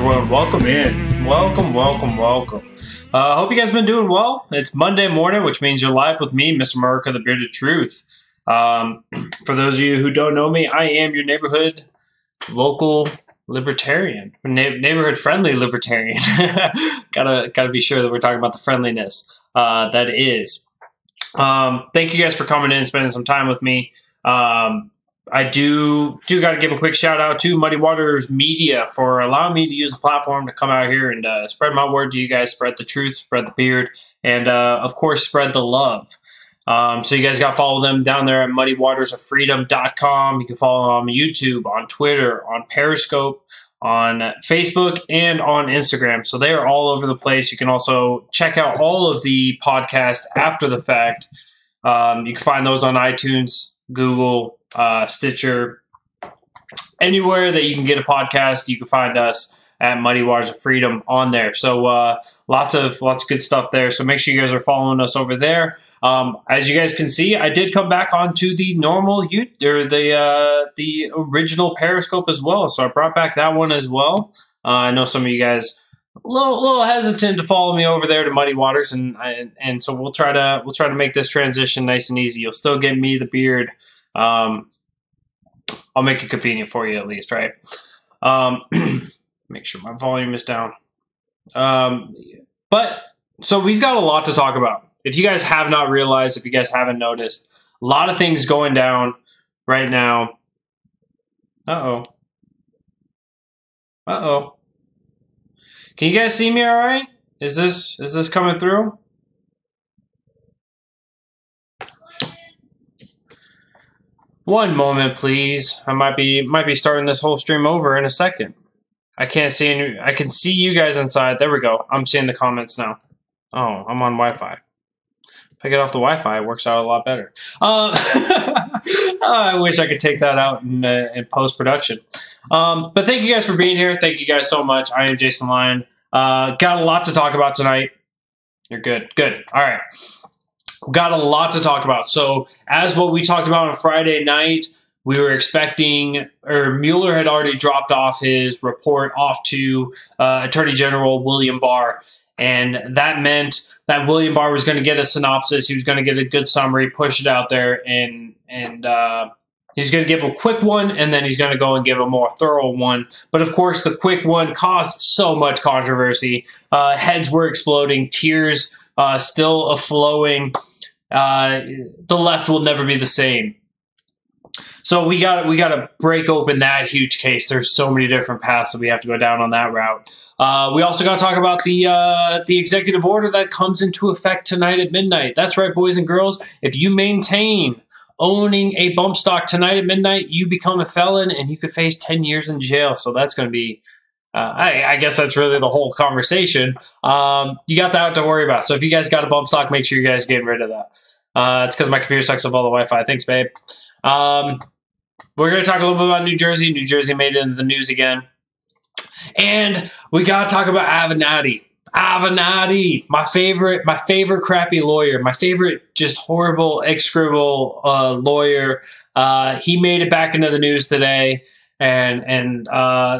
everyone. Welcome in. Welcome. Hope you guys have been doing well. It's Monday morning, which means you're live with me, Mr. America, the Bearded Truth. For those of you who don't know me, I am your neighborhood local libertarian, neighborhood friendly libertarian. Gotta be sure that we're talking about the friendliness that is. Thank you guys for coming in and spending some time with me. I do got to give a quick shout out to Muddy Waters Media for allowing me to use the platform to come out here and spread my word to you guys, spread the truth, spread the beard, and of course spread the love. So you guys got to follow them down there at muddywatersofreedom.com. You can follow them on YouTube, on Twitter, on Periscope, on Facebook, and on Instagram. So they are all over the place. You can also check out all of the podcasts after the fact. You can find those on iTunes, Google, Stitcher, anywhere that you can get a podcast. You can find us at Muddy Waters of Freedom on there. So lots of good stuff there. So make sure you guys are following us over there. As you guys can see, I did come back onto the normal the original Periscope as well. So I brought back that one as well. I know some of you guys a little hesitant to follow me over there to Muddy Waters, and so we'll try to make this transition nice and easy. You'll still get me, the beard. I'll make it convenient for you at least, right? Make sure my volume is down. But so we've got a lot to talk about. If you guys have not realized, if you guys haven't noticed, a lot of things going down right now. Uh-oh. Can you guys see me all right? Is this coming through? One moment, please. I might be starting this whole stream over in a second. I can't see any. I can see you guys inside. There we go. I'm seeing the comments now. Oh, I'm on Wi-Fi. If I get off the Wi-Fi, it works out a lot better. I wish I could take that out in post-production. But thank you guys for being here. Thank you guys so much. I am Jason Lyon. Got a lot to talk about tonight. You're good. Good. All right. Got a lot to talk about. So as what we talked about on Friday night, we were expecting, or Mueller had already dropped off his report off to Attorney General William Barr. And that meant that William Barr was going to get a synopsis. He was going to get a good summary, push it out there, and he's going to give a quick one, and then he's going to go and give a more thorough one. But of course, the quick one caused so much controversy. Heads were exploding, tears still a-flowing. The left will never be the same. So we got to break open that huge case. There's so many different paths that we have to go down on that route. We also got to talk about the executive order that comes into effect tonight at midnight. That's right, boys and girls. If you maintain owning a bump stock tonight at midnight, you become a felon and you could face 10 years in jail. So that's going to be, I guess that's really the whole conversation. You got that to worry about. So if you guys got a bump stock, make sure you guys get rid of that. It's because my computer sucks up all the Wi-Fi. Thanks, babe. We're going to talk a little bit about New Jersey. New Jersey made it into the news again. And we got to talk about Avenatti. Avenatti, my favorite crappy lawyer, my favorite just horrible execrable lawyer. He made it back into the news today. And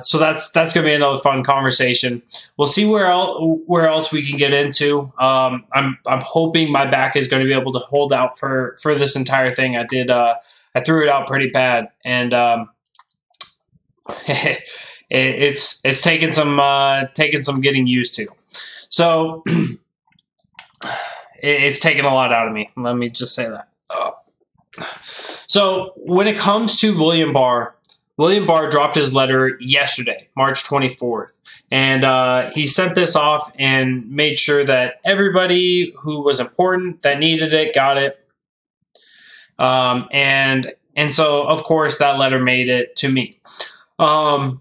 so that's going to be another fun conversation. We'll see where else we can get into. I'm hoping my back is going to be able to hold out for this entire thing. I threw it out pretty bad, and it's taken some getting used to. So it's taken a lot out of me. Let me just say that. So when it comes to William Barr dropped his letter yesterday, March 24th, and he sent this off and made sure that everybody who was important, that needed it, got it. And so, of course, that letter made it to me. Couple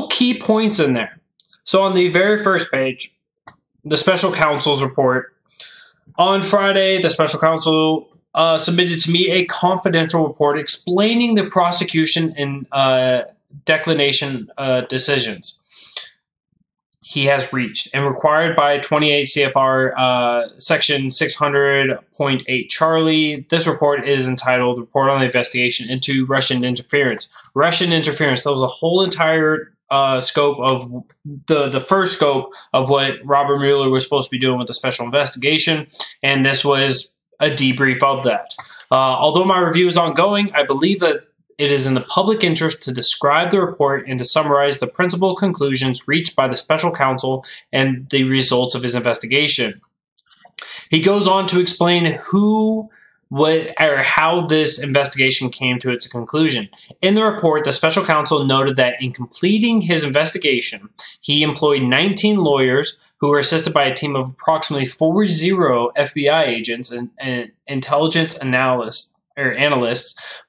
key points in there. So on the very first page, the special counsel's report. On Friday, the special counsel submitted to me a confidential report explaining the prosecution and declination decisions he has reached and required by 28 CFR section 600.8 Charlie. This report is entitled Report on the Investigation into Russian Interference. Russian Interference. That was a whole entire scope of the first scope of what Robert Mueller was supposed to be doing with the special investigation, and this was a debrief of that. Although my review is ongoing, I believe that it is in the public interest to describe the report and to summarize the principal conclusions reached by the special counsel and the results of his investigation. He goes on to explain how this investigation came to its conclusion. In the report, the special counsel noted that in completing his investigation, he employed 19 lawyers who were assisted by a team of approximately 40 FBI agents and intelligence analysts,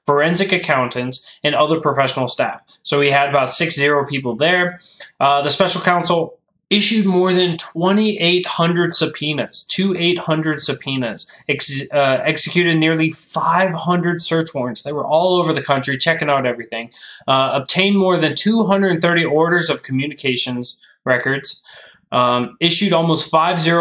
forensic accountants, and other professional staff. So we had about 60 people there. The special counsel issued more than 2,800 subpoenas, executed nearly 500 search warrants. They were all over the country checking out everything. Obtained more than 230 orders of communications records. Issued almost 50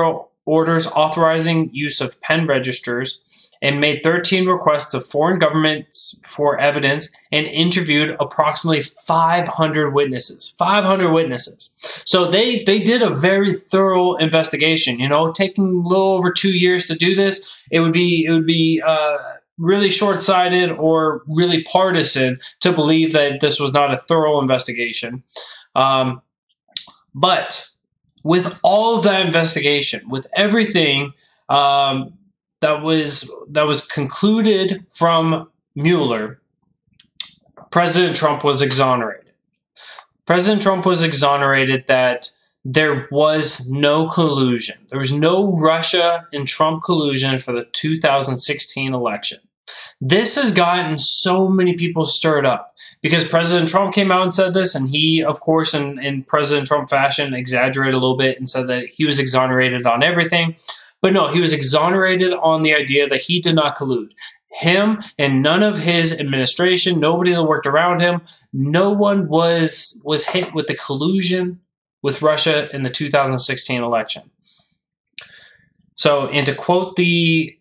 orders authorizing use of pen registers, and made 13 requests to foreign governments for evidence, and interviewed approximately 500 witnesses. 500 witnesses. So they did a very thorough investigation. You know, taking a little over 2 years to do this, it would be really short-sighted or really partisan to believe that this was not a thorough investigation. But with all of that investigation, with everything that was concluded from Mueller, President Trump was exonerated. President Trump was exonerated that there was no collusion. There was no Russia and Trump collusion for the 2016 election. This has gotten so many people stirred up because President Trump came out and said this, and he, of course, in President Trump fashion, exaggerated a little bit and said that he was exonerated on everything. But no, he was exonerated on the idea that he did not collude. Him and none of his administration, nobody that worked around him, no one was hit with the collusion with Russia in the 2016 election. So, and to quote the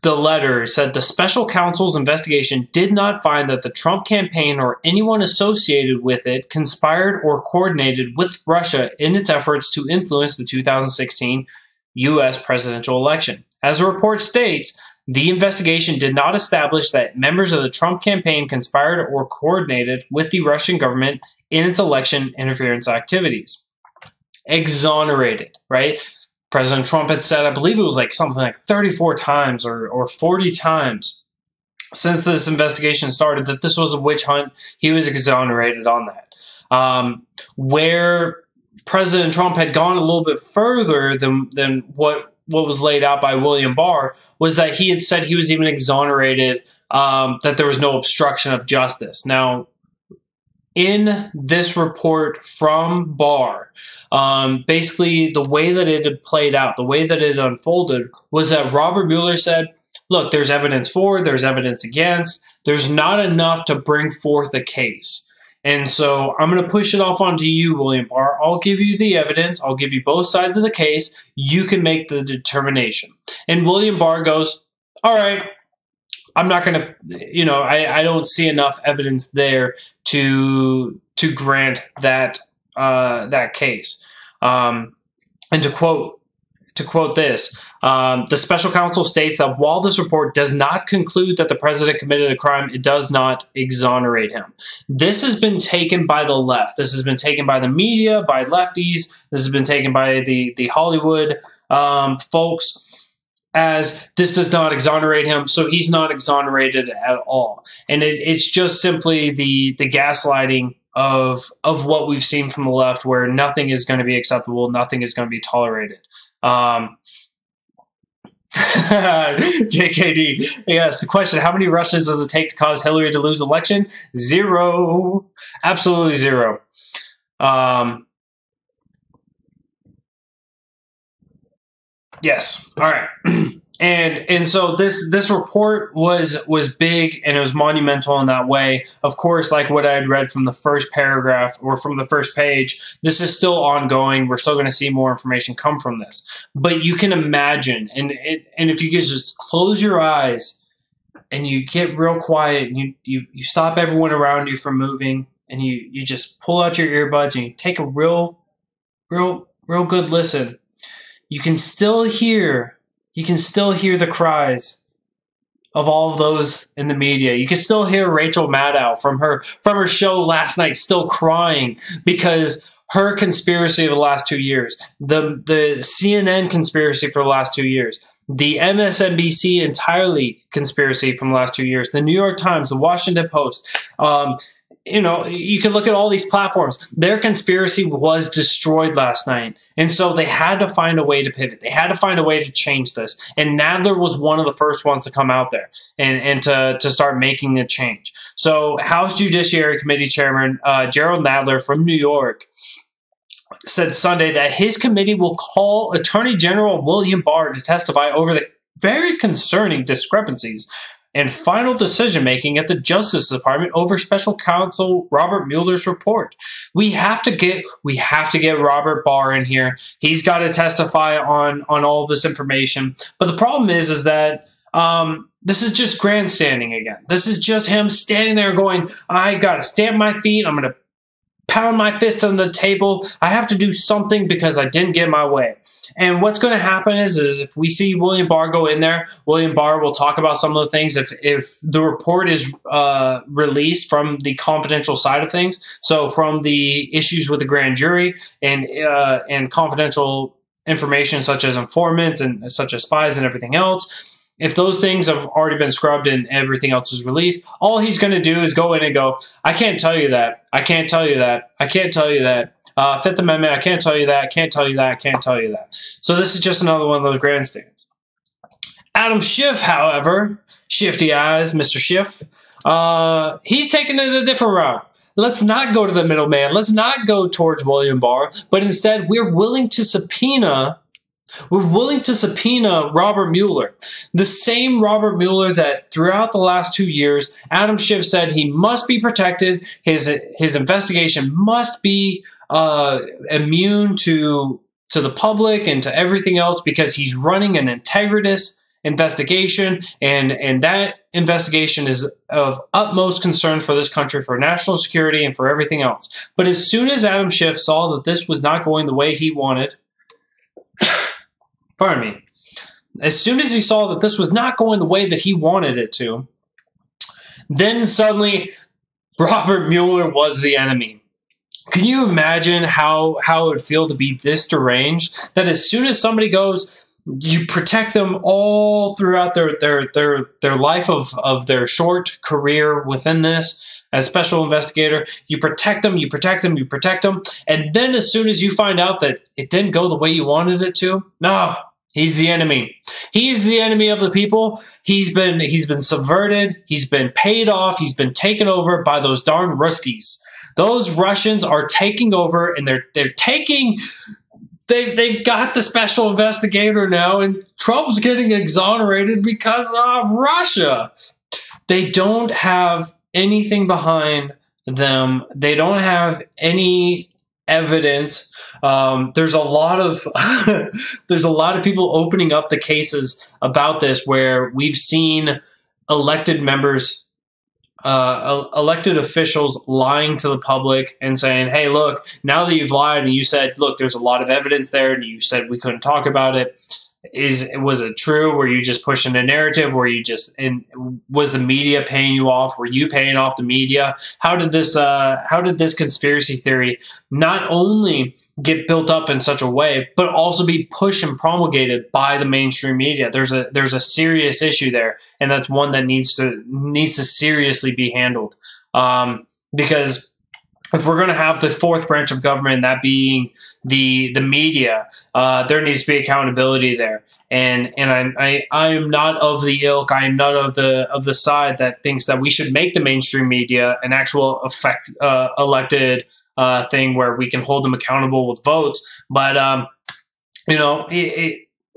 letter, said the special counsel's investigation did not find that the Trump campaign or anyone associated with it conspired or coordinated with Russia in its efforts to influence the 2016 U.S. presidential election. As the report states, the investigation did not establish that members of the Trump campaign conspired or coordinated with the Russian government in its election interference activities. Exonerated, right? President Trump had said, I believe it was like something like 34 times or 40 times since this investigation started that this was a witch hunt. He was exonerated on that. Where President Trump had gone a little bit further than what was laid out by William Barr was that he had said he was even exonerated, that there was no obstruction of justice. Now, in this report from Barr, basically the way that it had played out, the way that it unfolded was that Robert Mueller said, look, there's evidence for, there's evidence against, there's not enough to bring forth a case. And so I'm going to push it off onto you, William Barr. I'll give you the evidence. I'll give you both sides of the case. You can make the determination. And William Barr goes, all right, I'm not going to, you know, I don't see enough evidence there to grant that that case. And to quote this, the special counsel states that while this report does not conclude that the president committed a crime, it does not exonerate him. This has been taken by the left. This has been taken by the media, by lefties. This has been taken by the Hollywood folks as this does not exonerate him, so he's not exonerated at all. And it's just simply the gaslighting of what we've seen from the left, where nothing is going to be acceptable, nothing is going to be tolerated. JKD, yes, the question, how many Russians does it take to cause Hillary to lose election? 0. Absolutely 0. Yes. All right. And so this report was big, and it was monumental in that way. Of course, like what I had read from the first paragraph or from the first page, this is still ongoing. We're still going to see more information come from this. But you can imagine, and if you could just close your eyes and you get real quiet and you stop everyone around you from moving, and you just pull out your earbuds and you take a real good listen, you can still hear the cries of all of those in the media. You can still hear Rachel Maddow from her show last night still crying because her conspiracy of the last 2 years, the CNN conspiracy for the last 2 years, the MSNBC entirely conspiracy from the last 2 years, the New York Times, the Washington Post, you can look at all these platforms. Their conspiracy was destroyed last night. And so they had to find a way to pivot. They had to find a way to change this. And Nadler was one of the first ones to come out there and to start making a change. So House Judiciary Committee Chairman Gerald Nadler from New York said Sunday that his committee will call Attorney General William Barr to testify over the very concerning discrepancies and final decision-making at the Justice Department over Special Counsel Robert Mueller's report. We have to get Robert Barr in here. He's got to testify on all of this information. But the problem is that this is just grandstanding again. This is just him standing there going, I got to stamp my feet. I'm going to pound my fist on the table. I have to do something because I didn't get my way. And what's going to happen is if we see William Barr go in there, William Barr will talk about some of the things. If the report is released from the confidential side of things, so from the issues with the grand jury and confidential information such as informants and such as spies and everything else, if those things have already been scrubbed and everything else is released, all he's going to do is go in and go, I can't tell you that. I can't tell you that. I can't tell you that. Fifth Amendment, I can't tell you that. I can't tell you that. I can't tell you that. So this is just another one of those grandstands. Adam Schiff, however, shifty eyes, Mr. Schiff, he's taking it a different route. Let's not go to the middleman. Let's not go towards William Barr, but instead we're willing to subpoena Robert Mueller, the same Robert Mueller that throughout the last 2 years, Adam Schiff said he must be protected. His investigation must be immune to the public and to everything else because he's running an integritous investigation, and that investigation is of utmost concern for this country, for national security, and for everything else. But as soon as Adam Schiff saw that this was not going the way he wanted, pardon me. As soon as he saw that this was not going the way that he wanted it to, then suddenly Robert Mueller was the enemy. Can you imagine how it would feel to be this deranged? That as soon as somebody goes, you protect them all throughout their life of their short career within this. As special investigator, you protect them, you protect them, you protect them. And then as soon as you find out that it didn't go the way you wanted it to, no, he's the enemy. He's the enemy of the people. He's been subverted. He's been paid off. He's been taken over by those darn Ruskies. Those Russians are taking over, and they've got the special investigator now, and Trump's getting exonerated because of Russia. They don't have anything behind them. They don't have any evidence. There's a lot of people opening up the cases about this where we've seen elected members, elected officials lying to the public and saying, hey, look, now that you've lied and you said, look, there's a lot of evidence there and you said we couldn't talk about it. Was it true? Were you just pushing a narrative? Were you just was the media paying you off? Were you paying off the media? How did this conspiracy theory not only get built up in such a way, but also be pushed and promulgated by the mainstream media? There's a serious issue there, and that's one that needs to seriously be handled. Because if we're going to have the fourth branch of government, that being the media, there needs to be accountability there. And I am not of the ilk. I am not of the side that thinks that we should make the mainstream media an actual elected thing where we can hold them accountable with votes. But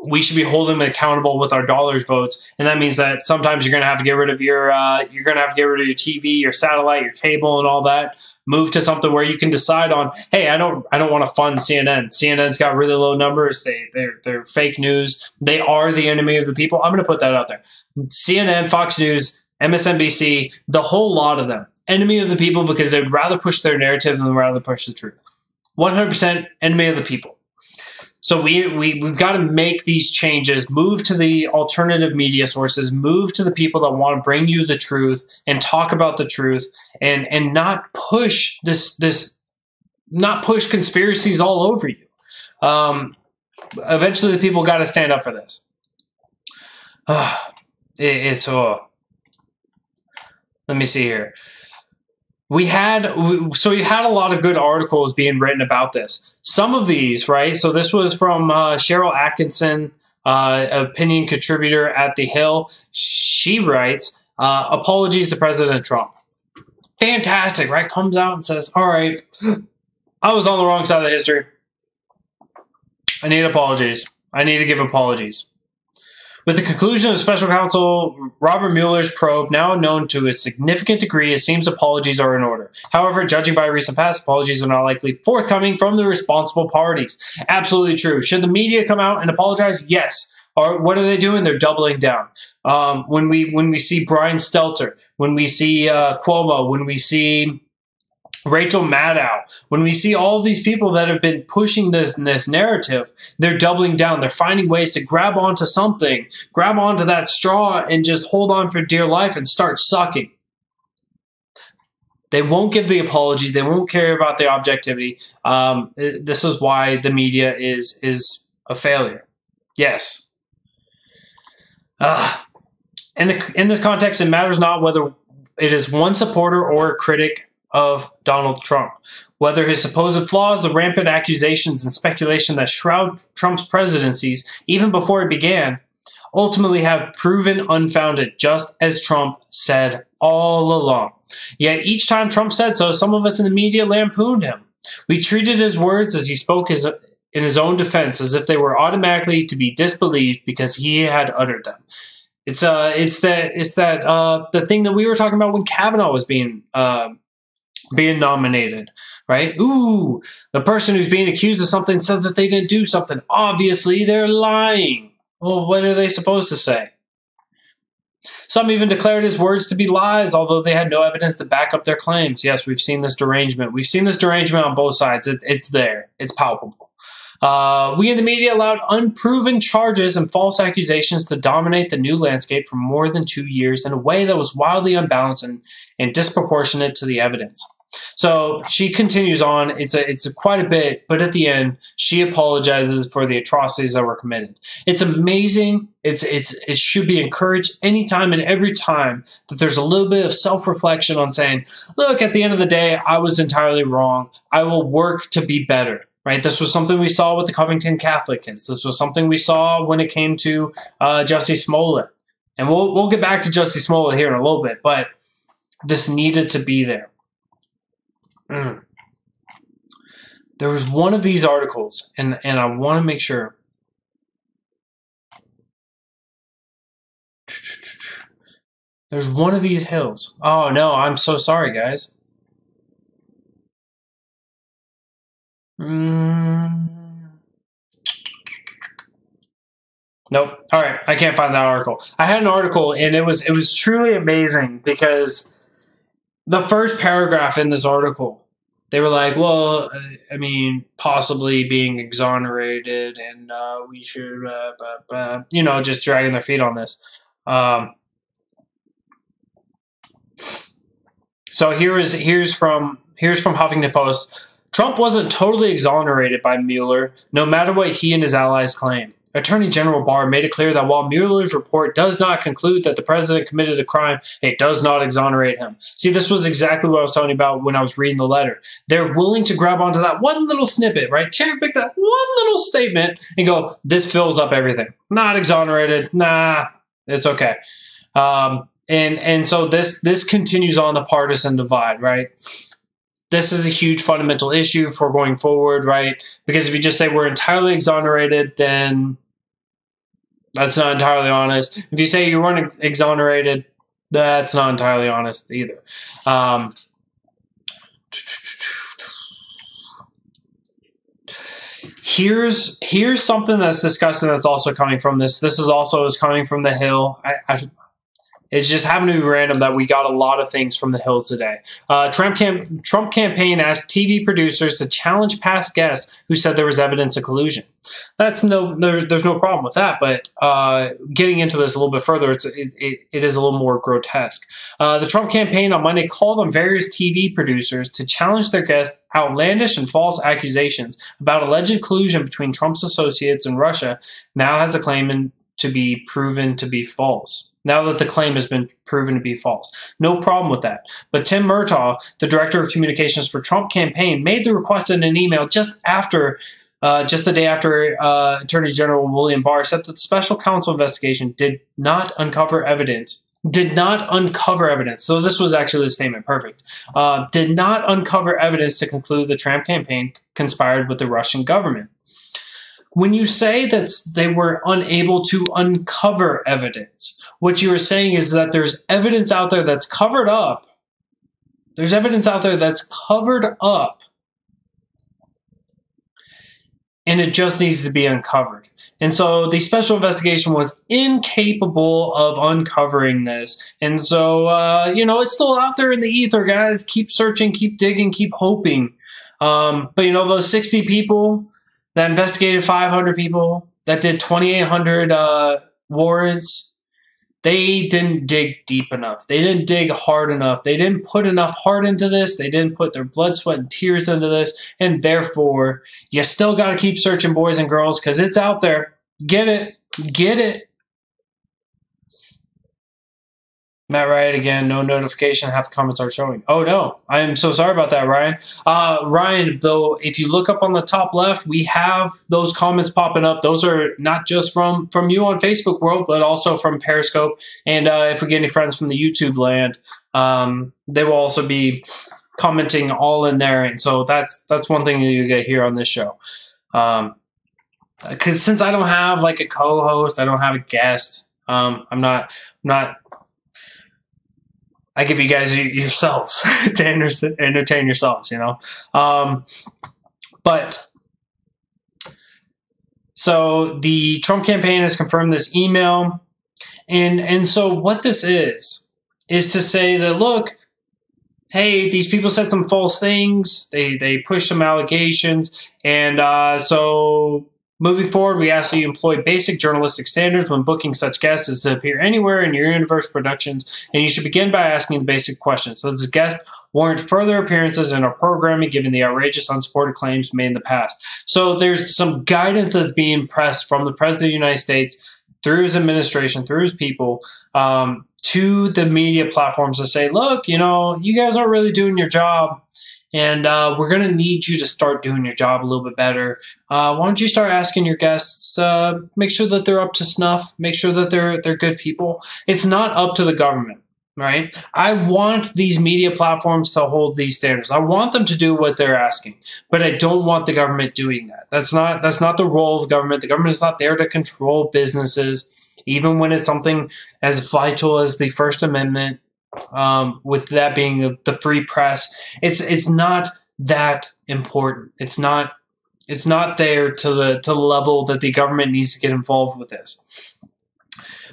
we should be holding them accountable with our dollars votes, and that means that sometimes you're going to have to get rid of your TV, your satellite, your cable, and all that. Move to something where you can decide on, hey, I don't want to fund CNN. CNN's got really low numbers. They're fake news. They are the enemy of the people. I'm going to put that out there. CNN, Fox News, MSNBC, the whole lot of them. enemy of the people because they'd rather push their narrative than rather push the truth. 100% enemy of the people. So we've got to make these changes, move to the alternative media sources, move to the people that want to bring you the truth and talk about the truth, and not push not push conspiracies all over you. Eventually the people got to stand up for this. Let me see here. We had a lot of good articles being written about this. Some of these, right? So this was from Cheryl Atkinson, opinion contributor at The Hill. She writes, apologies to President Trump. Fantastic, right? Comes out and says, all right, I was on the wrong side of the history. I need apologies. I need to give apologies. With the conclusion of Special Counsel Robert Mueller's probe now known to a significant degree, it seems apologies are in order. However, judging by recent past, apologies are not likely forthcoming from the responsible parties. Absolutely true. Should the media come out and apologize? Yes. Or what are they doing? They're doubling down. When we see Brian Stelter, when we see Cuomo, when we see Rachel Maddow, when we see all of these people that have been pushing this narrative, they're doubling down. They're finding ways to grab onto something, grab onto that straw and just hold on for dear life and start sucking. They won't give the apology. They won't care about the objectivity. This is why the media is a failure. Yes. In this context, it matters not whether it is one supporter or a critic of Donald Trump. Whether his supposed flaws, the rampant accusations and speculation that shroud Trump's presidencies, even before it began, ultimately have proven unfounded, just as Trump said all along. Yet each time Trump said so, some of us in the media lampooned him. We treated his words as he spoke in his own defense as if they were automatically to be disbelieved because he had uttered them. It's the thing that we were talking about when Kavanaugh was being nominated, right? Ooh, the person who's being accused of something said that they didn't do something. Obviously, they're lying. Well, what are they supposed to say? Some even declared his words to be lies, although they had no evidence to back up their claims. Yes, we've seen this derangement. We've seen this derangement on both sides. It's there. It's palpable. We in the media allowed unproven charges and false accusations to dominate the new landscape for more than 2 years in a way that was wildly unbalanced and disproportionate to the evidence. So she continues on. It's quite a bit, but at the end, she apologizes for the atrocities that were committed. It's amazing. It should be encouraged anytime and every time that there's a little bit of self-reflection on saying, look, at the end of the day, I was entirely wrong. I will work to be better. Right? This was something we saw with the Covington Catholic kids. This was something we saw when it came to Jussie Smollett. And we'll get back to Jussie Smollett here in a little bit, but this needed to be there. There was one of these articles, and I want to make sure. There's one of these hills. Oh, no, I'm so sorry, guys. Nope. All right, I can't find that article. I had an article, and it was truly amazing because the first paragraph in this article, they were like, well, I mean, possibly being exonerated, and we should, just dragging their feet on this. So here's from Huffington Post. Trump wasn't totally exonerated by Mueller, no matter what he and his allies claim. Attorney General Barr made it clear that while Mueller's report does not conclude that the president committed a crime, it does not exonerate him. See, this was exactly what I was talking about when I was reading the letter. They're willing to grab onto that one little snippet, right? Cherry pick that one little statement and go, this fills up everything. Not exonerated. Nah, it's okay. And so this continues on the partisan divide, right? This is a huge fundamental issue for going forward, right? Because if you just say we're entirely exonerated, then that's not entirely honest. If you say you weren't exonerated, that's not entirely honest either. Here's something that's discussed and that's also coming from this. This is also coming from The Hill. It just happened to be random that we got a lot of things from the Hill today. Trump campaign asked TV producers to challenge past guests who said there was evidence of collusion. There's no problem with that, but getting into this a little bit further, it is a little more grotesque. The Trump campaign on Monday called on various TV producers to challenge their guests' outlandish and false accusations about alleged collusion between Trump's associates and Russia. Now has the claim to be proven to be false. Now that the claim has been proven to be false. No problem with that. But Tim Murtaugh, the director of communications for Trump campaign, made the request in an email just the day after Attorney General William Barr said that the special counsel investigation did not uncover evidence. So this was actually the statement. Perfect. Did not uncover evidence to conclude the Trump campaign conspired with the Russian government. When you say that they were unable to uncover evidence, what you are saying is that there's evidence out there that's covered up. There's evidence out there that's covered up, and it just needs to be uncovered. And so the special investigation was incapable of uncovering this. And so, it's still out there in the ether, guys. Keep searching, keep digging, keep hoping. But, those 60 people that investigated 500 people, that did 2,800 warrants, they didn't dig deep enough. They didn't dig hard enough. They didn't put enough heart into this. They didn't put their blood, sweat, and tears into this. And therefore, you still got to keep searching, boys and girls, because it's out there. Get it. Get it. Matt Riot again, no notification, half the comments are showing. Oh no, I am so sorry about that, Ryan. Ryan, though, if you look up on the top left, we have those comments popping up. Those are not just from you on Facebook world, but also from Periscope. And if we get any friends from the YouTube land, they will also be commenting all in there. And so that's one thing that you get here on this show. Because since I don't have like a co-host, I don't have a guest. I'm not. I give you guys yourselves to entertain yourselves, But so the Trump campaign has confirmed this email. And so what this is to say that, look, hey, these people said some false things. They pushed some allegations. And so moving forward, we ask that you employ basic journalistic standards when booking such guests as to appear anywhere in your universe productions, and you should begin by asking the basic questions. Does this guest warrant further appearances in our programming given the outrageous, unsupported claims made in the past? So there's some guidance that's being pressed from the President of the United States through his administration, through his people, to the media platforms to say, look, you guys aren't really doing your job. And we're going to need you to start doing your job a little bit better. Why don't you start asking your guests, make sure that they're up to snuff, make sure that they're good people. It's not up to the government, right? I want these media platforms to hold these standards. I want them to do what they're asking, but I don't want the government doing that. That's not the role of government. The government is not there to control businesses, even when it's something as vital as the First Amendment. With that being the free press, it's not that important. It's not there to the level that the government needs to get involved with this.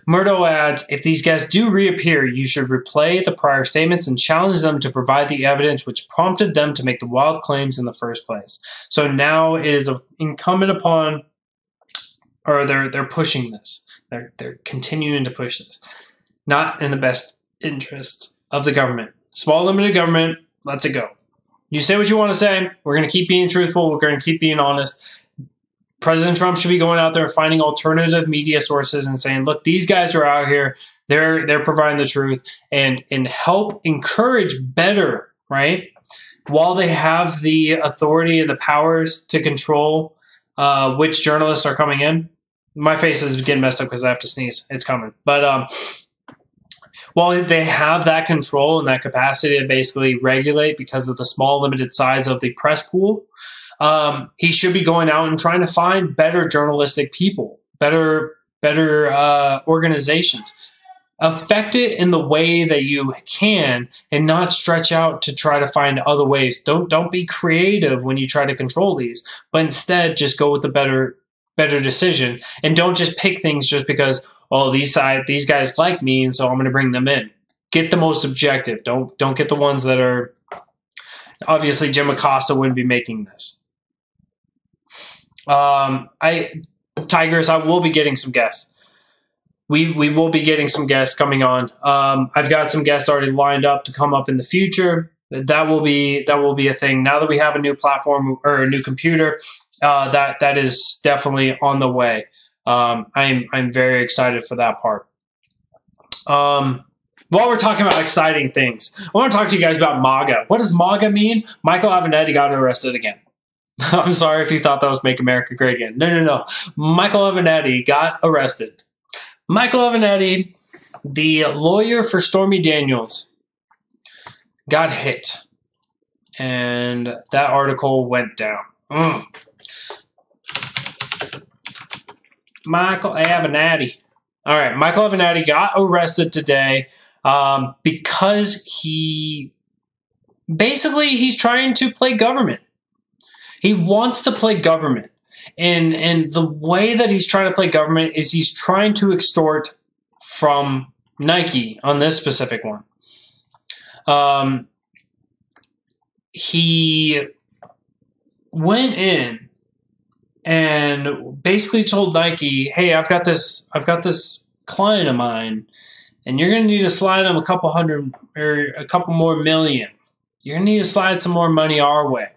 Murdo adds, if these guests do reappear, you should replay the prior statements and challenge them to provide the evidence which prompted them to make the wild claims in the first place. So now it is incumbent upon, or they're pushing this. They're continuing to push this, not in the best interest of the government. Small limited government, lets it go. You say what you want to say. We're going to keep being truthful. We're going to keep being honest. President Trump should be going out there and finding alternative media sources and saying, look, these guys are out here. They're providing the truth and help encourage better, right? While they have the authority and the powers to control which journalists are coming in. My face is getting messed up because I have to sneeze. It's coming. But while they have that control and that capacity to basically regulate because of the small, limited size of the press pool, he should be going out and trying to find better journalistic people, better organizations. Affect it in the way that you can and not stretch out to try to find other ways. Don't be creative when you try to control these, but instead just go with the better decision. And don't just pick things just because, well, these guys like me, and so I'm going to bring them in. Get the most objective. Don't get the ones that are obviously Jim Acosta wouldn't be making this. Tigers, I will be getting some guests. We will be getting some guests coming on. I've got some guests already lined up to come up in the future. That will be a thing. Now that we have a new platform or a new computer, that is definitely on the way. I'm very excited for that part. While we're talking about exciting things, I want to talk to you guys about MAGA. What does MAGA mean? Michael Avenatti got arrested again. I'm sorry if you thought that was Make America Great Again. No. Michael Avenatti got arrested. Michael Avenatti, the lawyer for Stormy Daniels, got hit. And that article went down. Michael Avenatti. All right, Michael Avenatti got arrested today because he's trying to play government. He wants to play government. And the way that he's trying to play government is he's trying to extort from Nike on this specific one. He went in and basically told Nike, "Hey, I've got this client of mine, and you're going to need to slide him a couple hundred or a couple more million. You're going to need to slide some more money our way."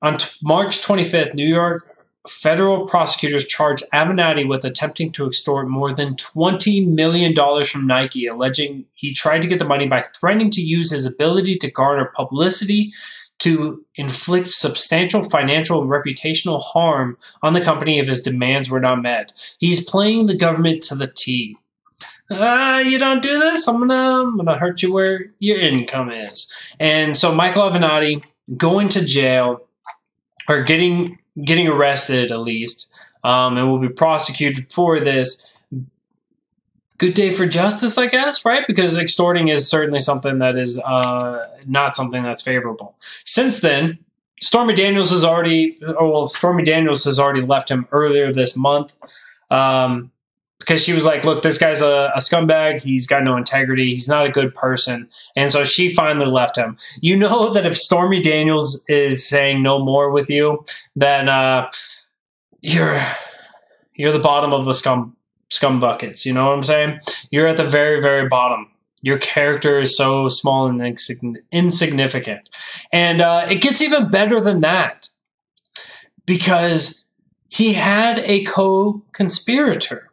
On March 25th, New York federal prosecutors charged Avenatti with attempting to extort more than $20 million from Nike, alleging he tried to get the money by threatening to use his ability to garner publicity to inflict substantial financial and reputational harm on the company if his demands were not met. He's playing the government to the T. You don't do this, I'm gonna hurt you where your income is. And so Michael Avenatti going to jail, or getting arrested at least, and will be prosecuted for this. Good day for justice, I guess, right? Because extorting is certainly something that is not something that's favorable. Since then, Stormy Daniels has already left him earlier this month because she was like, look, this guy's a scumbag. He's got no integrity. He's not a good person. And so she finally left him. You know that if Stormy Daniels is saying no more with you, then you're the bottom of the scum buckets. You know what I'm saying? You're at the very, very bottom. Your character is so small and insignificant. And it gets even better than that, because he had a co-conspirator.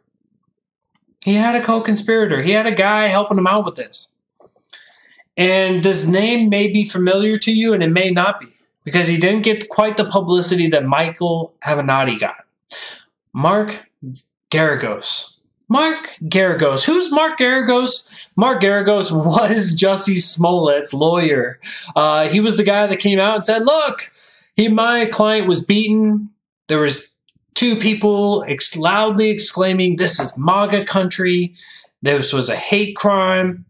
He had a guy helping him out with this. And this name may be familiar to you, and it may not be, because he didn't get quite the publicity that Michael Avenatti got. Mark Geragos. Mark Geragos. Who's Mark Geragos? Mark Geragos was Jussie Smollett's lawyer. He was the guy that came out and said, look, my client was beaten. There was 2 people loudly exclaiming, "This is MAGA country. This was a hate crime."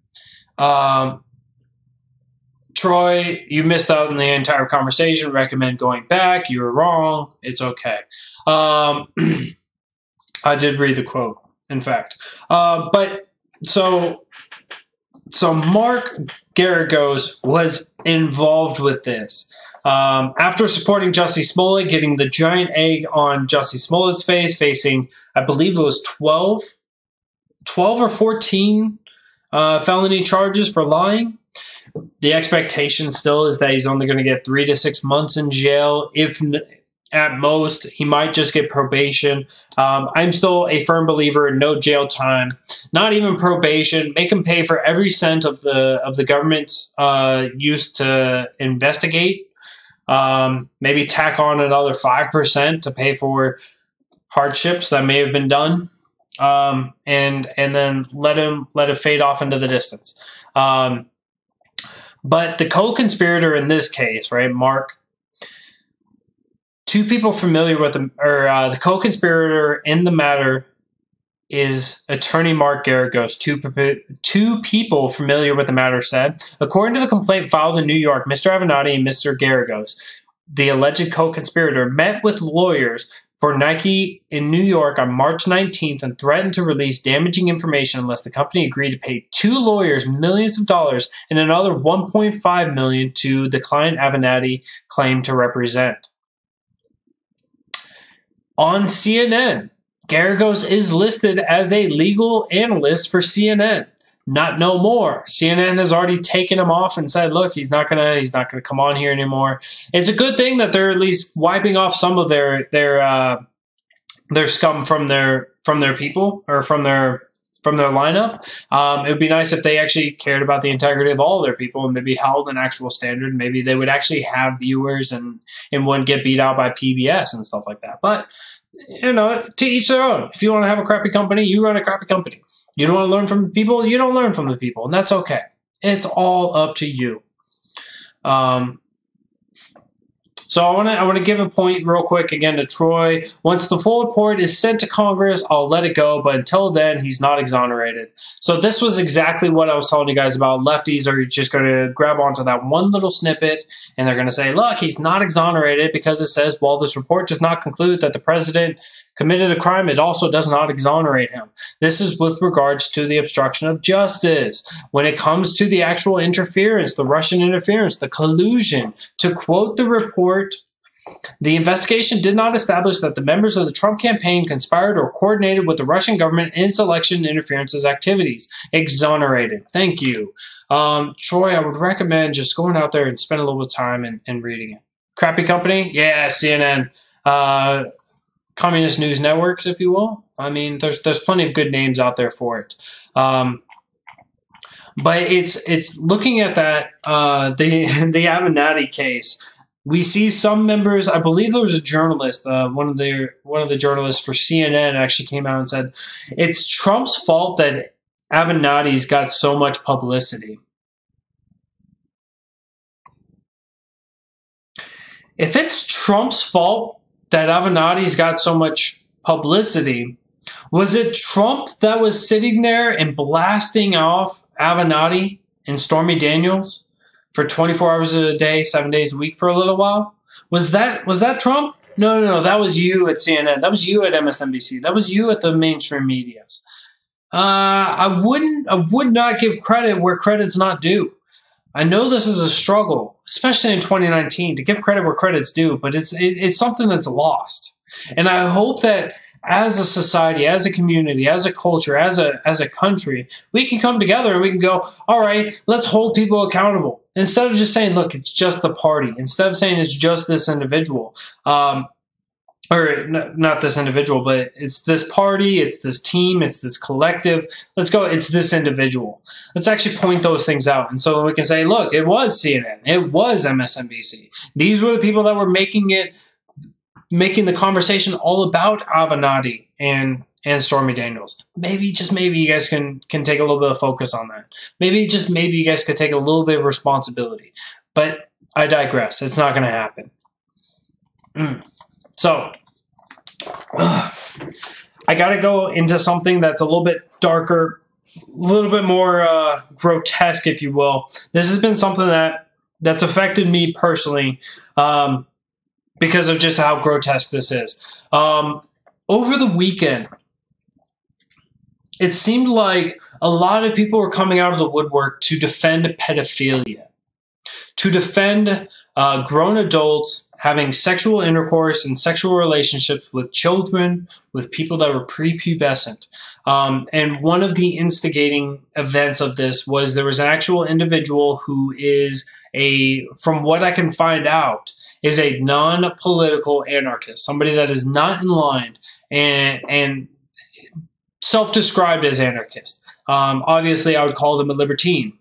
Troy, you missed out on the entire conversation. Recommend going back. You were wrong. It's okay. I did read the quote, in fact. But so Mark Geragos was involved with this. After supporting Jussie Smollett, getting the giant egg on Jussie Smollett's face, facing, I believe it was 12 or 14 felony charges for lying. The expectation still is that he's only going to get 3 to 6 months in jail. If at most, he might just get probation. I'm still a firm believer in no jail time, not even probation. Make him pay for every cent of the government's used to investigate. Maybe tack on another 5% to pay for hardships that may have been done, and then let it fade off into the distance. But the co-conspirator in this case, right, Mark, 2 people familiar with the co-conspirator in the matter is attorney Mark Geragos. 2 people familiar with the matter said, according to the complaint filed in New York, Mr. Avenatti and Mr. Geragos, the alleged co-conspirator, met with lawyers for Nike in New York on March 19th and threatened to release damaging information unless the company agreed to pay 2 lawyers millions of dollars and another $1.5 million to the client Avenatti claimed to represent. On CNN, Geragos is listed as a legal analyst for CNN. Not no more. CNN has already taken him off and said, "Look, he's not gonna come on here anymore." It's a good thing that they're at least wiping off some of their scum from their people or from their lineup. It would be nice if they actually cared about the integrity of all of their people and maybe held an actual standard. Maybe they would actually have viewers and wouldn't get beat out by PBS and stuff like that. But to each their own. If you want to have a crappy company, you run a crappy company. You don't want to learn from the people, you don't learn from the people, and that's okay. It's all up to you. So I want to give a point real quick again to Troy. Once the full report is sent to Congress, I'll let it go. But until then, he's not exonerated. So this was exactly what I was telling you guys about. Lefties are just going to grab onto that one little snippet, and they're going to say, look, he's not exonerated because it says, well, this report does not conclude that the president committed a crime. It also does not exonerate him. This is with regards to the obstruction of justice. When it comes to the actual interference, the Russian interference, the collusion, to quote the report, the investigation did not establish that the members of the Trump campaign conspired or coordinated with the Russian government in election interference's activities. Exonerated. Thank you. Troy, I would recommend just going out there and spend a little bit of time and reading it. Crappy company? Yeah, CNN. Communist news networks, if you will. I mean, there's plenty of good names out there for it. But it's looking at that the Avenatti case. We see some members. I believe there was a journalist, one of the journalists for CNN actually came out and said it's Trump's fault that Avenatti's got so much publicity. If it's Trump's fault that Avenatti's got so much publicity, was it Trump that was sitting there and blasting off Avenatti and Stormy Daniels for 24 hours a day, 7 days a week for a little while? Was that Trump? No, that was you at CNN. That was you at MSNBC. That was you at the mainstream medias. I would not give credit where credit's not due. I know this is a struggle, especially in 2019, to give credit where credit's due, but it's something that's lost. And I hope that as a society, as a community, as a culture, as a country, we can come together and we can go, all right, let's hold people accountable. Instead of just saying, look, it's just the party. Instead of saying it's just this individual. Or not this individual, but it's this party, it's this team, it's this collective. Let's go, it's this individual. Let's actually point those things out. And so we can say, look, it was CNN, it was MSNBC. These were the people that were making the conversation all about Avenatti and Stormy Daniels. Maybe, just maybe, you guys can take a little bit of focus on that. Maybe, just maybe, you guys could take a little bit of responsibility. But I digress. It's not going to happen. So, I got to go into something that's a little bit darker, a little bit more grotesque, if you will. This has been something that's affected me personally because of just how grotesque this is. Over the weekend, it seemed like a lot of people were coming out of the woodwork to defend pedophilia, to defend grown adults having sexual intercourse and sexual relationships with children, with people that were prepubescent. And one of the instigating events of this was there was an actual individual who is from what I can find out, is a non-political anarchist, somebody that is not in line and self-described as anarchist. Obviously, I would call them a libertine.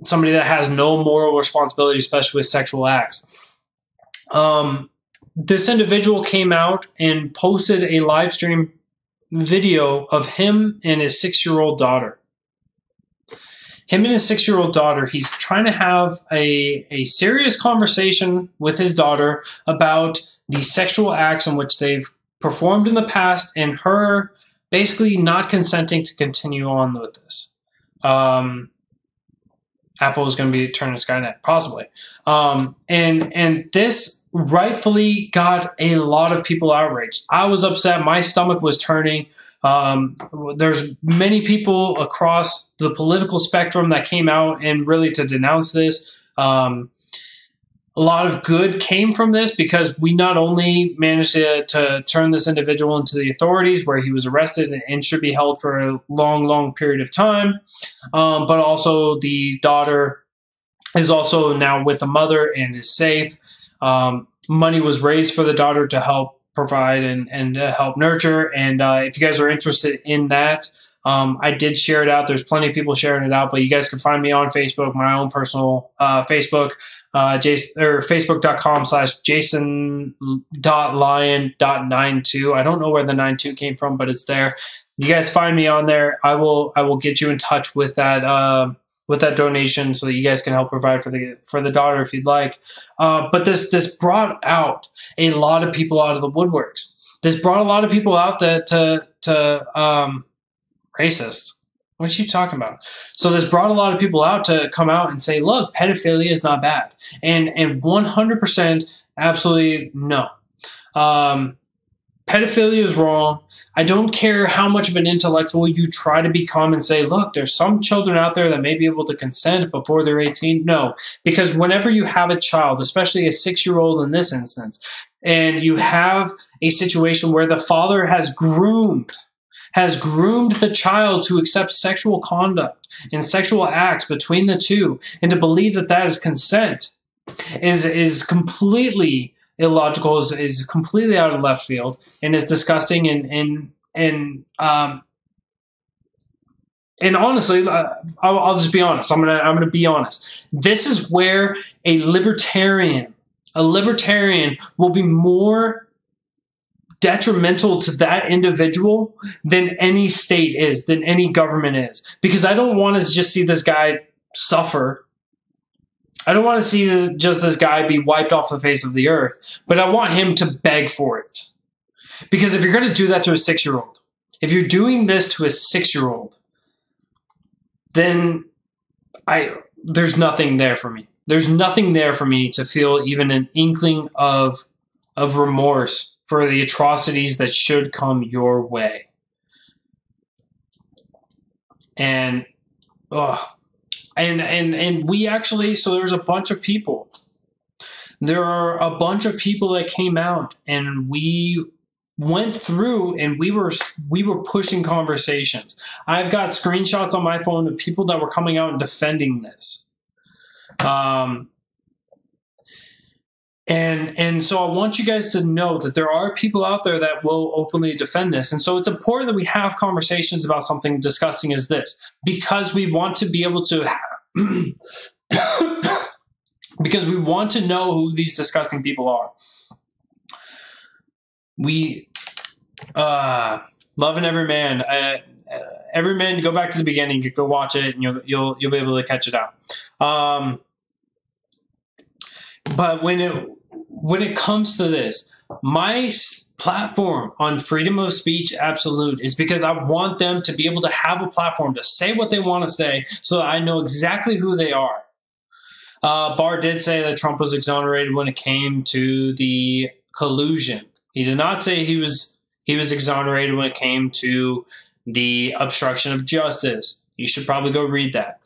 Somebody that has no moral responsibility, especially with sexual acts. This individual came out and posted a live stream video of him and his 6-year-old daughter. Him and his 6-year-old daughter, he's trying to have a serious conversation with his daughter about the sexual acts in which they've performed in the past and her basically not consenting to continue on with this. Apple is going to be turning Skynet, possibly. And this rightfully got a lot of people outraged. I was upset. My stomach was turning. There's many people across the political spectrum that came out and really to denounce this. A lot of good came from this because we not only managed to turn this individual into the authorities where he was arrested and should be held for a long, long period of time, but also the daughter is also now with the mother and is safe. Money was raised for the daughter to help provide and help nurture. And if you guys are interested in that, I did share it out. There's plenty of people sharing it out, but you guys can find me on Facebook, my own personal Facebook, facebook.com/jason.lion.92. I don't know where the 92 came from, but it's there. You guys find me on there. I will get you in touch with that donation so that you guys can help provide for the daughter if you'd like. But this brought out a lot of people out of the woodworks. This brought a lot of people out to racist. What are you talking about? So this brought a lot of people out to come out and say, look, pedophilia is not bad. And 100% absolutely no. Pedophilia is wrong. I don't care how much of an intellectual you try to become and say, look, there's some children out there that may be able to consent before they're 18. No, because whenever you have a child, especially a 6-year-old in this instance, and you have a situation where the father has groomed the child to accept sexual conduct and sexual acts between the two, and to believe that that is consent is completely illogical, is completely out of left field, and is disgusting. And honestly, I'll just be honest. I'm gonna be honest. This is where a libertarian will be more detrimental to that individual than any state is, than any government is. Because I don't want to just see this guy suffer. I don't want to see this guy be wiped off the face of the earth, but I want him to beg for it. Because if you're going to do that to a 6-year-old, if you're doing this to a 6-year-old, then there's nothing there for me. There's nothing there for me to feel even an inkling of remorse for the atrocities that should come your way. And we actually, so there's a bunch of people. There are a bunch of people that came out, and we went through and we were pushing conversations. I've got screenshots on my phone of people that were coming out and defending this. And so I want you guys to know that there are people out there that will openly defend this. And so it's important that we have conversations about something disgusting as this, because we want to be able to because we want to know who these disgusting people are. We loving every man. Every man, go back to the beginning, go watch it, and you'll be able to catch it out. But when it comes to this, my platform on freedom of speech absolute is because I want them to be able to have a platform to say what they want to say, so that I know exactly who they are. Barr did say that Trump was exonerated when it came to the collusion. He did not say he was exonerated when it came to the obstruction of justice. You should probably go read that.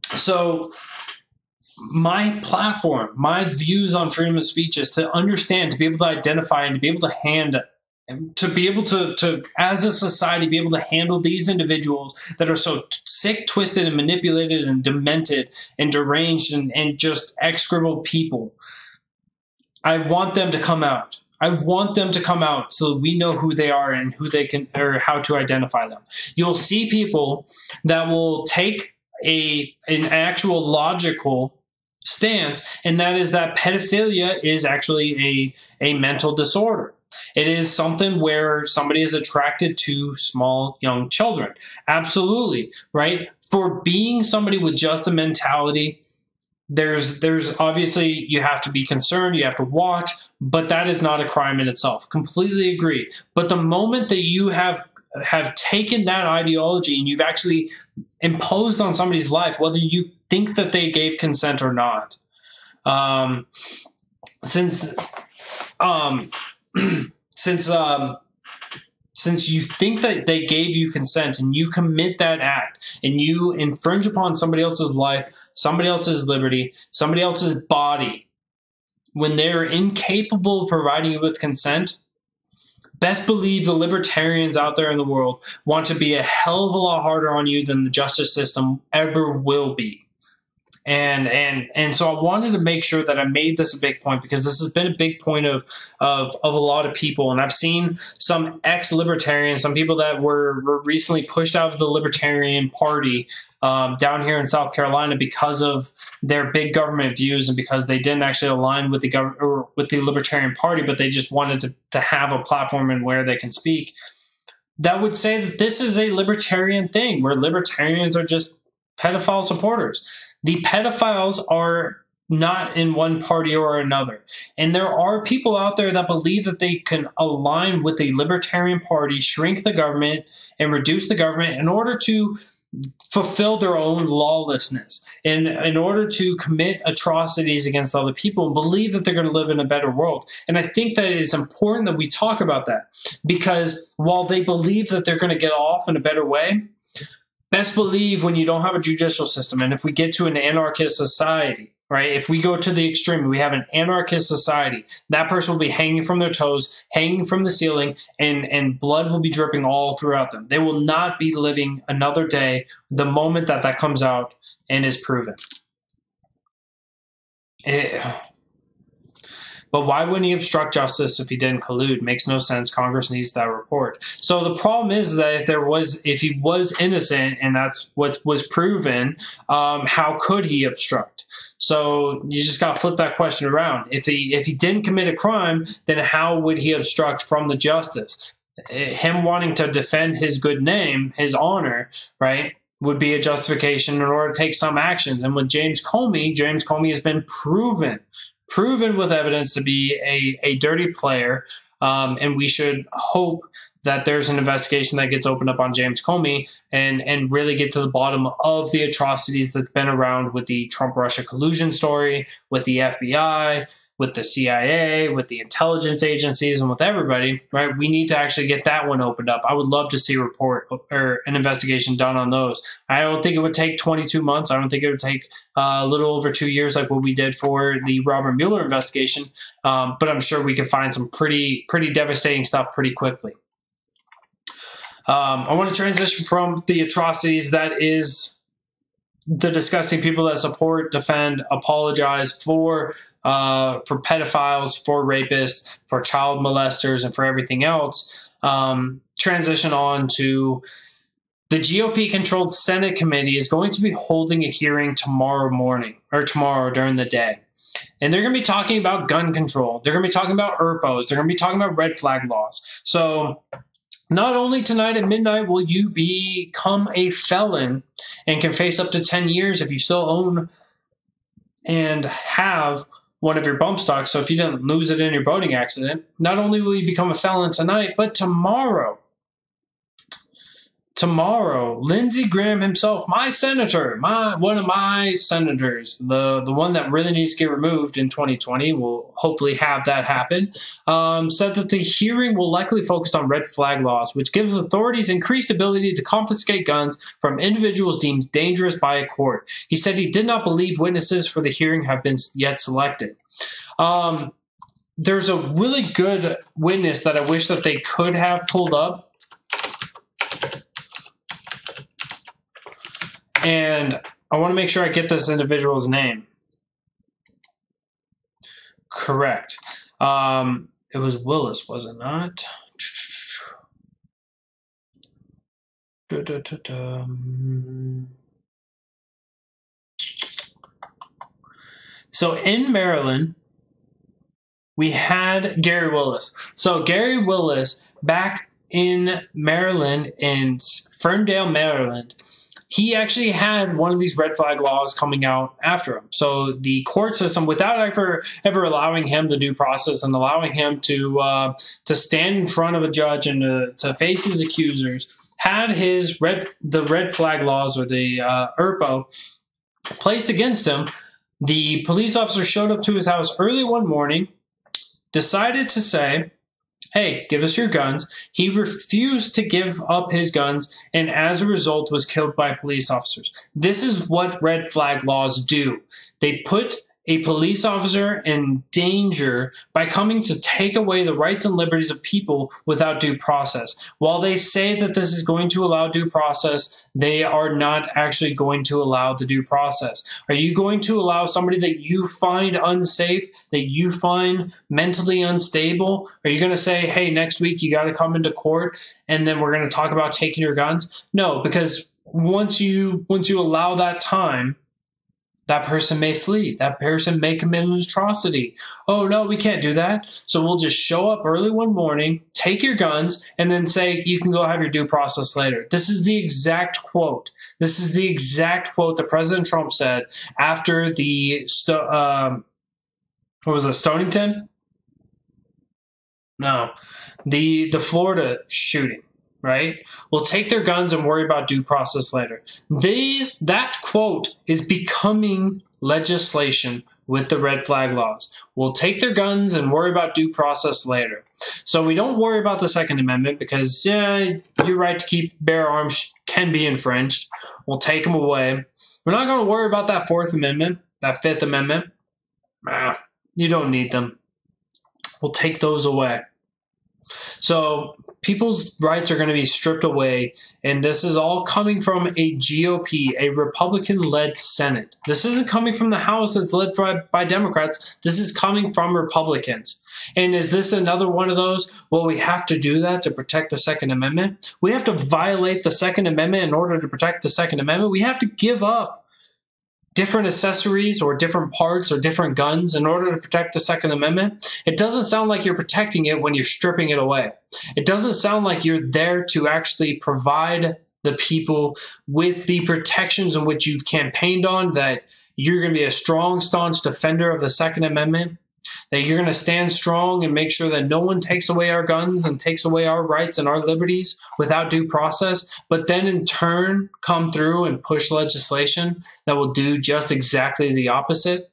So my platform, my views on freedom of speech is to understand, to be able to identify, and to be able to as a society, be able to handle these individuals that are so sick, twisted, and manipulated, and demented, and deranged, and just execrable people. I want them to come out. I want them to come out so that we know who they are and who they can, or how to identify them. You'll see people that will take an actual logical stance, and that is that pedophilia is actually a mental disorder. It is something where somebody is attracted to small young children. Absolutely, right? For being somebody with just a mentality, there's obviously, you have to be concerned, you have to watch, but that is not a crime in itself. Completely agree. But the moment that you have have taken that ideology and you've actually imposed on somebody's life, whether you think that they gave consent or not. Since you think that they gave you consent and you commit that act and you infringe upon somebody else's life, somebody else's liberty, somebody else's body, when they're incapable of providing you with consent, best believe the libertarians out there in the world want to be a hell of a lot harder on you than the justice system ever will be. And so I wanted to make sure that I made this a big point, because this has been a big point of a lot of people. And I've seen some ex-libertarians, some people that were recently pushed out of the Libertarian Party down here in South Carolina because of their big government views and because they didn't actually align with the Libertarian Party, but they just wanted to have a platform and where they can speak. That would say that this is a libertarian thing, where libertarians are just pedophile supporters. The pedophiles are not in one party or another. And there are people out there that believe that they can align with the Libertarian Party, shrink the government, and reduce the government in order to fulfill their own lawlessness, and in order to commit atrocities against other people and believe that they're going to live in a better world. And I think that it is important that we talk about that, because while they believe that they're going to get off in a better way, best believe when you don't have a judicial system, and if we get to an anarchist society, right? If we go to the extreme, we have an anarchist society, that person will be hanging from their toes, hanging from the ceiling, and blood will be dripping all throughout them. They will not be living another day the moment that comes out and is proven. But why wouldn't he obstruct justice if he didn't collude? Makes no sense. Congress needs that report. So the problem is that if he was innocent and that's what was proven, how could he obstruct? So you just got to flip that question around. If he didn't commit a crime, then how would he obstruct from the justice? Him wanting to defend his good name, his honor, right, would be a justification in order to take some actions. And with James Comey has been proven with evidence to be a dirty player, and we should hope that there's an investigation that gets opened up on James Comey and really get to the bottom of the atrocities that's been around with the Trump-Russia collusion story, with the FBI, with the CIA, with the intelligence agencies, and with everybody, right? We need to actually get that one opened up. I would love to see a report or an investigation done on those. I don't think it would take 22 months. I don't think it would take a little over 2 years like what we did for the Robert Mueller investigation, but I'm sure we could find some pretty devastating stuff pretty quickly. I want to transition from the atrocities that is the disgusting people that support, defend, apologize for pedophiles, for rapists, for child molesters, and for everything else. Transition on to the GOP-controlled Senate committee is going to be holding a hearing tomorrow during the day. And they're going to be talking about gun control. They're going to be talking about ERPOs. They're going to be talking about red flag laws. So not only tonight at midnight will you become a felon and can face up to 10 years if you still own and have one of your bump stocks. So if you didn't lose it in your boating accident, not only will you become a felon tonight, but tomorrow, Lindsey Graham himself, my senator, one of my senators, the one that really needs to get removed in 2020, will hopefully have that happen, said that the hearing will likely focus on red flag laws, which gives authorities increased ability to confiscate guns from individuals deemed dangerous by a court. He said he did not believe witnesses for the hearing have been yet selected. There's a really good witness that I wish that they could have pulled up. And I want to make sure I get this individual's name correct. It was Willis, was it not? So in Maryland, we had Gary Willis. So Gary Willis, back in Maryland, in Ferndale, Maryland, he actually had one of these red flag laws coming out after him. So the court system, without ever allowing him the due process and allowing him to stand in front of a judge and to face his accusers, had the red flag laws, or the ERPO, placed against him. The police officer showed up to his house early one morning, decided to say, hey, give us your guns. He refused to give up his guns, and as a result was killed by police officers. This is what red flag laws do. They put a police officer in danger by coming to take away the rights and liberties of people without due process. While they say that this is going to allow due process, they are not actually going to allow the due process. Are you going to allow somebody that you find unsafe, that you find mentally unstable? Are you going to say, hey, next week you got to come into court and then we're going to talk about taking your guns? No, because once you allow that time, that person may flee. That person may commit an atrocity. Oh, no, we can't do that. So we'll just show up early one morning, take your guns, and then say, you can go have your due process later. This is the exact quote. This is the exact quote that President Trump said after the, what was it, Stonington? No, the Florida shooting. Right? We'll take their guns and worry about due process later. That quote is becoming legislation with the red flag laws. We'll take their guns and worry about due process later. So we don't worry about the Second Amendment because, yeah, your right to keep bear arms can be infringed. We'll take them away. We're not going to worry about that Fourth Amendment, that Fifth Amendment. You don't need them. We'll take those away. So people's rights are going to be stripped away, and this is all coming from a GOP, a Republican-led Senate. This isn't coming from the House that's led by Democrats. This is coming from Republicans. And is this another one of those, well, we have to do that to protect the Second Amendment? We have to violate the Second Amendment in order to protect the Second Amendment? We have to give up different accessories or different parts or different guns in order to protect the Second Amendment? It doesn't sound like you're protecting it when you're stripping it away. It doesn't sound like you're there to actually provide the people with the protections in which you've campaigned on, that you're going to be a strong, staunch defender of the Second Amendment, that you're going to stand strong and make sure that no one takes away our guns and takes away our rights and our liberties without due process, but then in turn come through and push legislation that will do just exactly the opposite.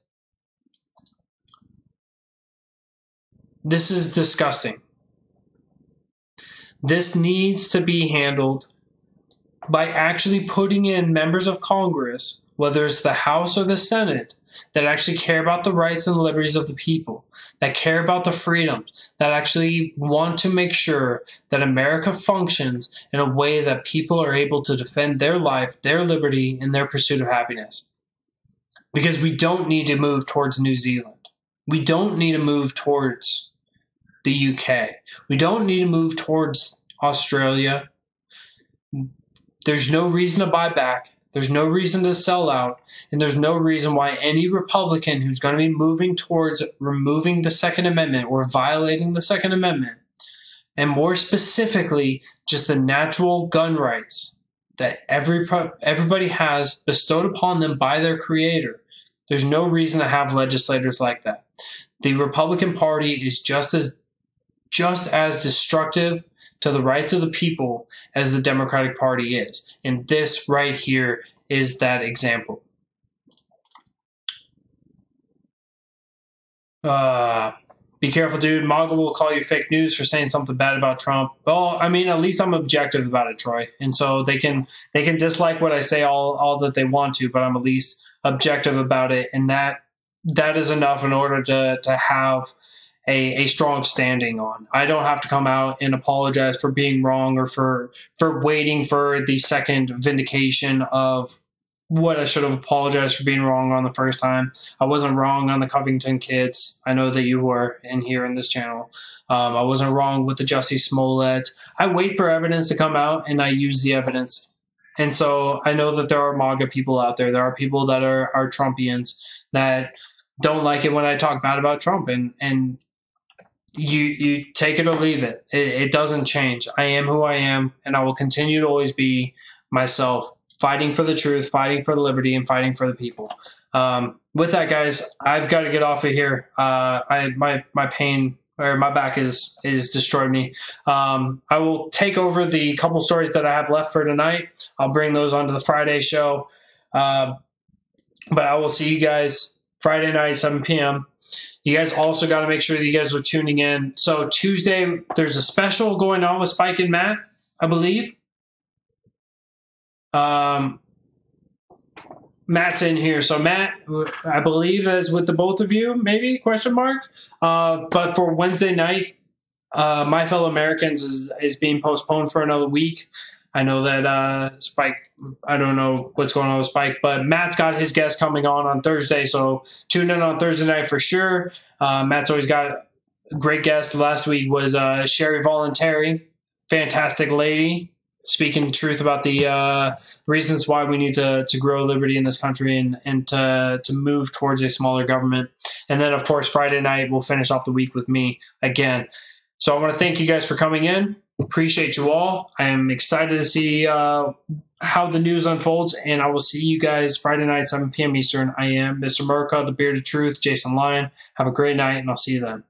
This is disgusting. This needs to be handled by actually putting in members of Congress, whether it's the House or the Senate, that actually care about the rights and liberties of the people, that care about the freedoms, that actually want to make sure that America functions in a way that people are able to defend their life, their liberty, and their pursuit of happiness. Because we don't need to move towards New Zealand. We don't need to move towards the UK. We don't need to move towards Australia. There's no reason to buy back. There's no reason to sell out, and there's no reason why any Republican who's going to be moving towards removing the Second Amendment or violating the Second Amendment, and more specifically, just the natural gun rights that everybody has bestowed upon them by their creator, there's no reason to have legislators like that. The Republican Party is just as destructive to the rights of the people as the Democratic Party is. And this right here is that example. Be careful, dude. MAGA will call you fake news for saying something bad about Trump. Well, I mean, at least I'm objective about it, Troy. And so they can dislike what I say all that they want to, but I'm at least objective about it. And that is enough in order to have a strong standing on. I don't have to come out and apologize for being wrong or for waiting for the second vindication of what I should have apologized for being wrong on the first time. I wasn't wrong on the Covington kids. I know that you were in here in this channel. I wasn't wrong with the Jussie Smollett. I wait for evidence to come out and I use the evidence. And so I know that there are MAGA people out there. There are people that are Trumpians that don't like it when I talk bad about Trump, and you take it or leave it. It doesn't change. I am who I am, and I will continue to always be myself, fighting for the truth, fighting for the liberty, and fighting for the people. With that, guys, I've got to get off of here. My pain or my back is destroyed me. I will take over the couple stories that I have left for tonight. I'll bring those onto the Friday show. But I will see you guys Friday night, 7 p.m. You guys also got to make sure that you guys are tuning in. So Tuesday, there's a special going on with Spike and Matt, I believe. Matt's in here. So Matt, I believe is with the both of you, maybe, question mark. But for Wednesday night, My Fellow Americans is being postponed for another week. I know that Spike, I don't know what's going on with Spike, but Matt's got his guest coming on Thursday. So tune in on Thursday night for sure. Matt's always got great guests. Last week was Sherry Voluntary, fantastic lady, speaking the truth about the reasons why we need to grow liberty in this country and to move towards a smaller government. And then, of course, Friday night, we'll finish off the week with me again. So I want to thank you guys for coming in. Appreciate you all. I am excited to see how the news unfolds, and I will see you guys Friday night, 7 p.m. Eastern. I am Mr. Merca, the Bearded Truth, Jason Lyon. Have a great night, and I'll see you then.